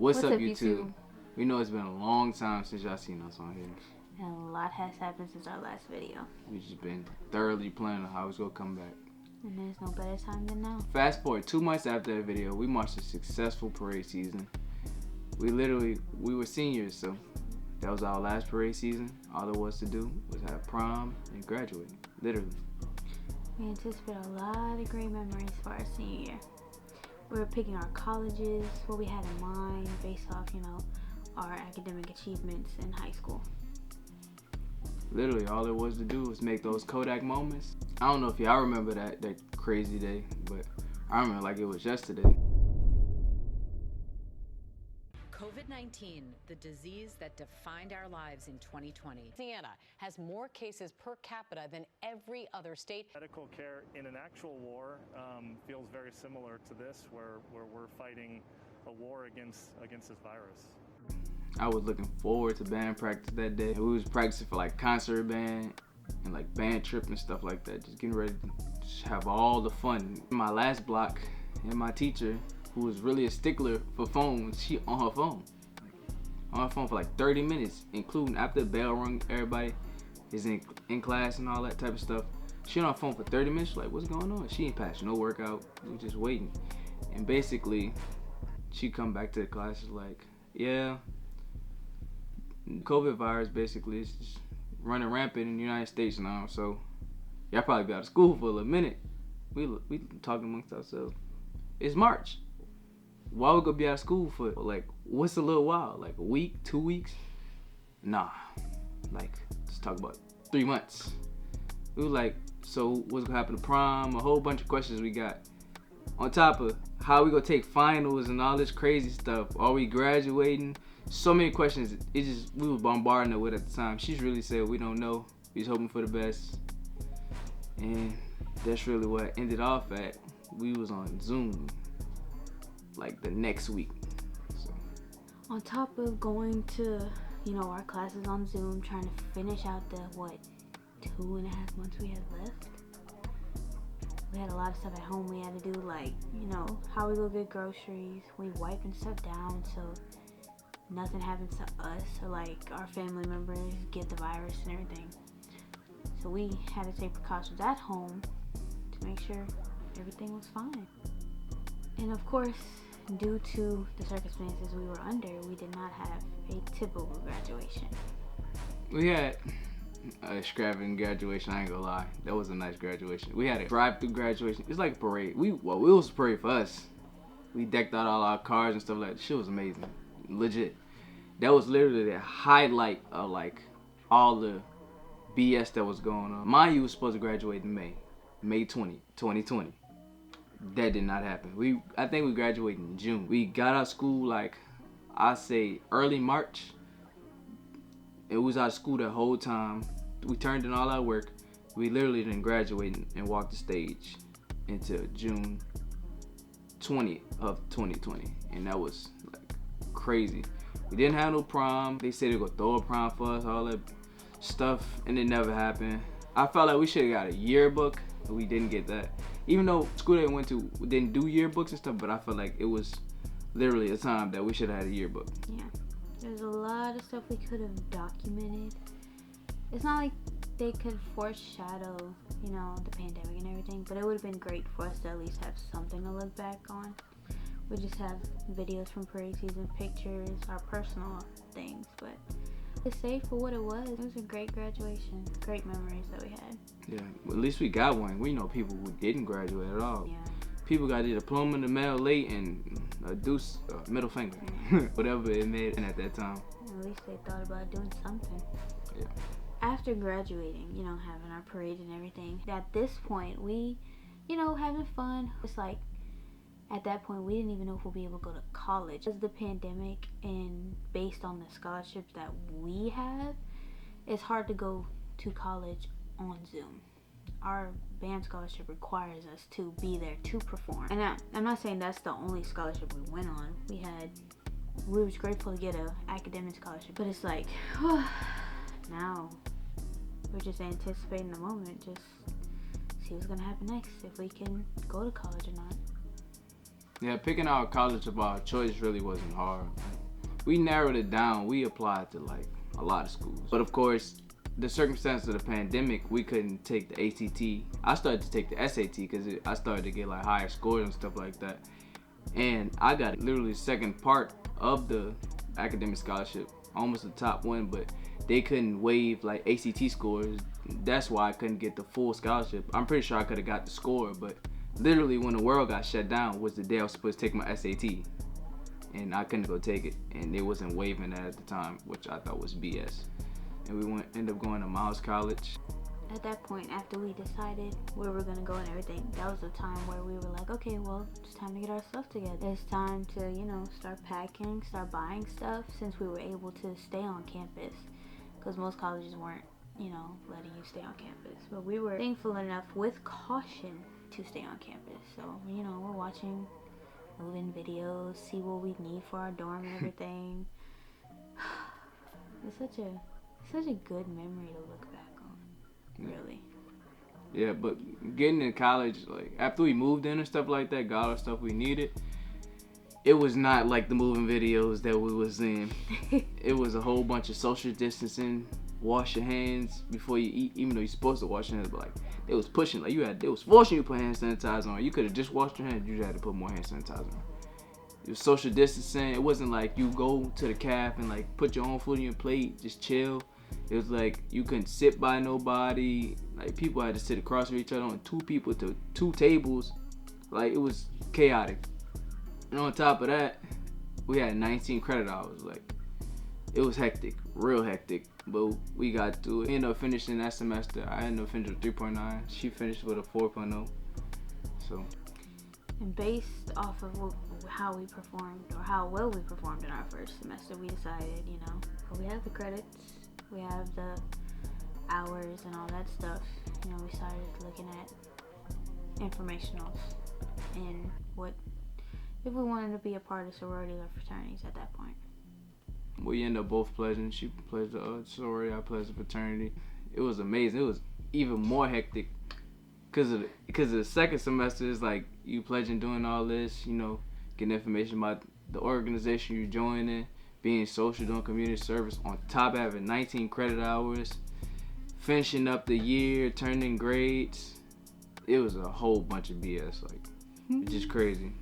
What's up, YouTube? We know it's been a long time since y'all seen us on here. And a lot has happened since our last video. We've just been thoroughly planning on how it's gonna come back. And there's no better time than now. Fast forward 2 months after that video, we marched a successful parade season. We were seniors, so that was our last parade season. All there was to do was have prom and graduate, literally. We anticipate a lot of great memories for our senior year. We were picking our colleges, what we had in mind based off, our academic achievements in high school. Literally, all there was to do was make those Kodak moments. I don't know if y'all remember that crazy day, but I remember like it was yesterday. COVID-19, the disease that defined our lives in 2020. Louisiana has more cases per capita than every other state. Medical care in an actual war feels very similar to this, where we're fighting a war against this virus. I was looking forward to band practice that day. We was practicing for like concert band and like band trip and stuff like that. Just getting ready to just have all the fun. My last block and my teacher, who was really a stickler for phones, she on her phone for like 30 minutes, including after the bell rung, everybody is in class and all that type of stuff. She on her phone for 30 minutes, like, what's going on? She ain't passed no workout, we just waiting. And basically, she come back to the class, is like, yeah, COVID virus basically is just running rampant in the United States now, so y'all probably be out of school for a little minute. We talking amongst ourselves. It's March. Why we gonna be out of school for like what's a little while? Like a week, 2 weeks? Nah. Like, let's talk about 3 months. We were like, so what's gonna happen to prom? A whole bunch of questions we got. On top of how we gonna take finals and all this crazy stuff. Are we graduating? So many questions. We were bombarding her with at the time. She's really said we don't know. We was hoping for the best. And that's really what it ended off at. We was on Zoom like the next week. So. On top of going to, our classes on Zoom, trying to finish out the 2.5 months we had left. We had a lot of stuff at home we had to do, like, how we go get groceries. We wiping stuff down so nothing happens to us or like our family members get the virus and everything. So we had to take precautions at home to make sure everything was fine. And of course, due to the circumstances we were under, we did not have a typical graduation. We had a extravagant graduation, I ain't gonna lie. That was a nice graduation. We had a drive-through graduation. It's like a parade. It was a parade for us. We decked out all our cars and stuff like that. Shit was amazing. Legit. That was literally the highlight of like all the BS that was going on. Mind you, was supposed to graduate in May 20, 2020. That did not happen. I think we graduated in June. We got out of school like, I say early March. It was out of school the whole time. We turned in all our work. We literally didn't graduate and walk the stage until June 20th of 2020. And that was like crazy. We didn't have no prom. They said they were gonna throw a prom for us, all that stuff, and it never happened. I felt like we should have got a yearbook, but we didn't get that. Even though school that we went to didn't do yearbooks and stuff, but I felt like it was literally a time that we should have had a yearbook. Yeah, there's a lot of stuff we could have documented. It's not like they could foreshadow, the pandemic and everything, but it would have been great for us to at least have something to look back on. We just have videos from parade season, pictures, our personal things, but to say for what it was a great graduation, great memories that we had. Yeah, well, at least we got one. We know people who didn't graduate at all. Yeah. People got their diploma in the mail late and a deuce, middle finger, whatever it made at that time. At least they thought about doing something. Yeah. After graduating, having our parade and everything, at this point, we, having fun. It's like, at that point, we didn't even know if we'll be able to go to college. Because of the pandemic and based on the scholarships that we have, it's hard to go to college on Zoom. Our band scholarship requires us to be there to perform. And I'm not saying that's the only scholarship we went on. We was grateful to get an academic scholarship. But it's like, now we're just anticipating the moment. Just see what's going to happen next, if we can go to college or not. Yeah, picking our college of our choice really wasn't hard. We narrowed it down. We applied to like a lot of schools. But of course, the circumstance of the pandemic, we couldn't take the ACT. I started to take the SAT because I started to get like higher scores and stuff like that. And I got literally second part of the academic scholarship, almost the top one, but they couldn't waive like ACT scores. That's why I couldn't get the full scholarship. I'm pretty sure I could have got the score, but literally when the world got shut down was the day I was supposed to take my SAT. And I couldn't go take it. And they wasn't waiving that at the time, which I thought was BS. And we ended up going to Miles College. At that point, after we decided where we're gonna go and everything, that was the time where we were like, okay, well, it's time to get our stuff together. It's time to, you know, start packing, start buying stuff, since we were able to stay on campus. Because most colleges weren't, you know, letting you stay on campus. But we were thankful enough, with caution, to stay on campus. So, you know, we're watching moving videos, see what we need for our dorm and everything. It's such a good memory to look back on, really. Yeah, but getting in college, like after we moved in and stuff like that, got all the stuff we needed, it was not like the moving videos that we was in. It was a whole bunch of social distancing, wash your hands before you eat, even though you're supposed to wash your hands, but like they was pushing, like they was forcing you to put hand sanitizer on. You could have just washed your hands, you just had to put more hand sanitizer on. It was social distancing. It wasn't like you go to the caf and like put your own food on your plate, just chill. It was like you couldn't sit by nobody. Like people had to sit across from each other on two people to two tables. Like it was chaotic. And on top of that, we had 19 credit hours. Like it was hectic, real hectic. But we got through it. We ended up finishing that semester. I ended up finishing with 3.9. She finished with a 4.0. So. And based off of how we performed, or how well we performed in our first semester, we decided, you know, we have the credits, we have the hours and all that stuff. You know, we started looking at informationals and what if we wanted to be a part of sororities or fraternities at that point. We ended up both pledging. She pledged the sorority, I pledged the fraternity. It was amazing. It was even more hectic because of the second semester. It's like you pledging, doing all this, you know, getting information about the organization you're joining, being social, doing community service, on top of having 19 credit hours, finishing up the year, turning grades. It was a whole bunch of BS. Like, it's just crazy.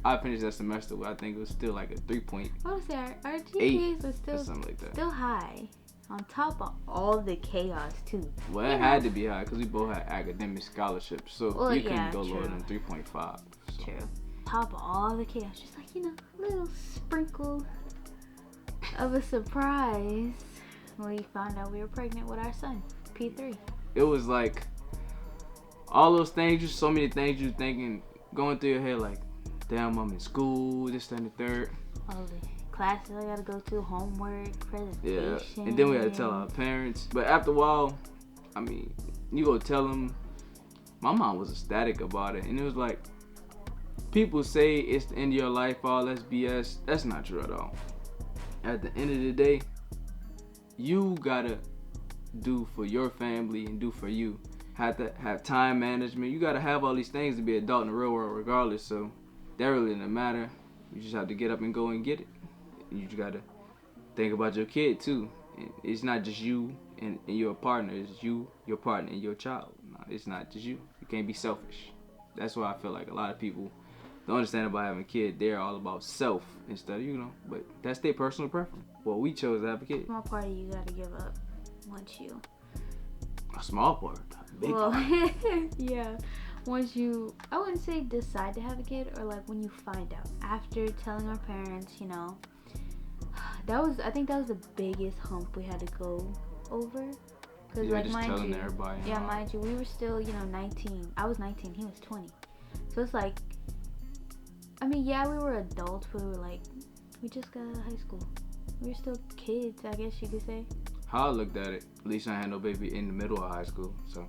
I finished that semester with, I think it was still like a 3.8. I would say our GPAs were still something like that. Still high, on top of all the chaos too. Well, it had to be high because we both had academic scholarships, so you couldn't go lower than 3.5. So. True. Top of all the chaos, just like, you know, a little sprinkle of a surprise when we found out we were pregnant with our son, P3. It was like all those things, just so many things you thinking, going through your head, like, damn, I'm in school, this, that, and the third. All the classes I gotta go to, homework, presentation. Yeah, and then we had to tell our parents. But after a while, I mean, you go tell them. My mom was ecstatic about it, and it was like, people say it's the end of your life, all that's BS. That's not true at all. At the end of the day, you gotta do for your family and do for you. Have to have time management. You gotta have all these things to be an adult in the real world regardless, so that really doesn't matter. You just have to get up and go and get it. You just gotta think about your kid too. It's not just you and your partner. It's you, your partner, and your child. No, it's not just you. You can't be selfish. That's why I feel like a lot of people don't understand about having a kid. They're all about self instead of, you know, but that's their personal preference. Well, we chose to have a kid. Small part of you gotta give up once you. A small part. A big part. Yeah. Once you, I wouldn't say decide to have a kid, or like when you find out after telling our parents, you know, I think that was the biggest hump we had to go over. Cause yeah, like, just telling everybody. Yeah, mind you, we were still, you know, 19. I was 19, he was 20. So it's like, I mean, yeah, we were adults, but we were like, we just got out of high school. We were still kids, I guess you could say. How I looked at it, at least I had no baby in the middle of high school, so.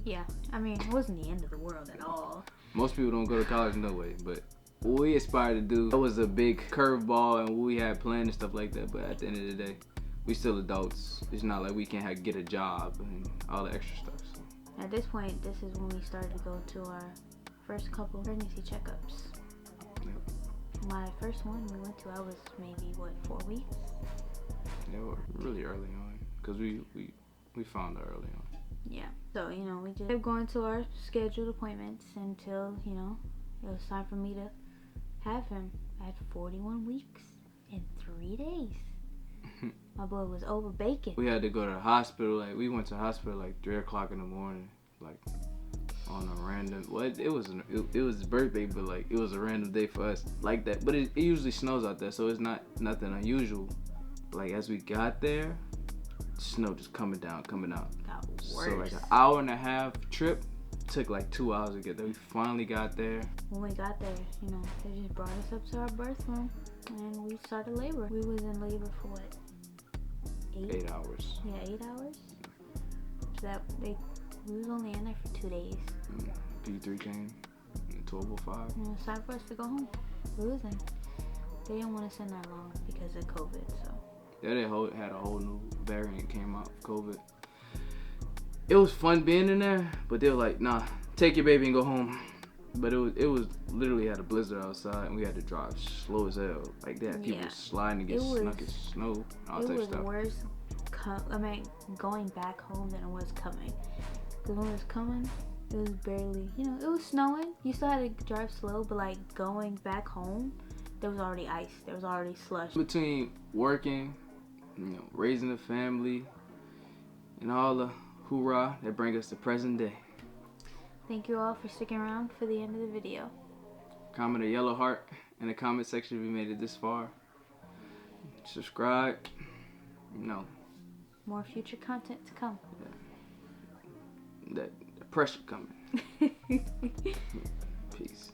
Yeah, I mean, it wasn't the end of the world at all. Most people don't go to college no way, but what we aspired to do, that was a big curveball and what we had planned and stuff like that, but at the end of the day, we still adults. It's not like we can't get a job and all the extra stuff. So. At this point, this is when we started to go to our first couple pregnancy checkups. My first one we went to, I was maybe, 4 weeks? They were really early on, because we found out early on. Yeah. So, we just kept going to our scheduled appointments until, it was time for me to have him. I had 41 weeks in 3 days. My boy was over bacon. We had to go to the hospital. Like, we went to the hospital like 3 o'clock in the morning, like on a random. It was his birthday, but like it was a random day for us, like that. But it usually snows out there, so it's not nothing unusual. Like as we got there, snow just coming out. Got worse. So like an hour and a half trip took like 2 hours to get there. We finally got there. When we got there, they just brought us up to our birth room and we started labor. We was in labor for what? 8 hours. Yeah, 8 hours. So we was only in there for 2 days. P3 came. 12:05. And it was time for us to go home. We was in. They didn't want us in that long because of COVID. So. Yeah, they had a whole new variant came out of COVID. It was fun being in there, but they were like, nah, take your baby and go home. But it was literally had a blizzard outside and we had to drive slow as hell. Like they had people sliding to get snuck in snow, all type of stuff. It was worse going back home than it was coming. Because when it was coming, it was barely, it was snowing. You still had to drive slow, but like going back home, there was already ice. There was already slush. Between working, raising a family, and all the hoorah that bring us to present day. Thank you all for sticking around for the end of the video. Comment a yellow heart in the comment section if you made it this far. Subscribe. More future content to come. The pressure coming. Peace.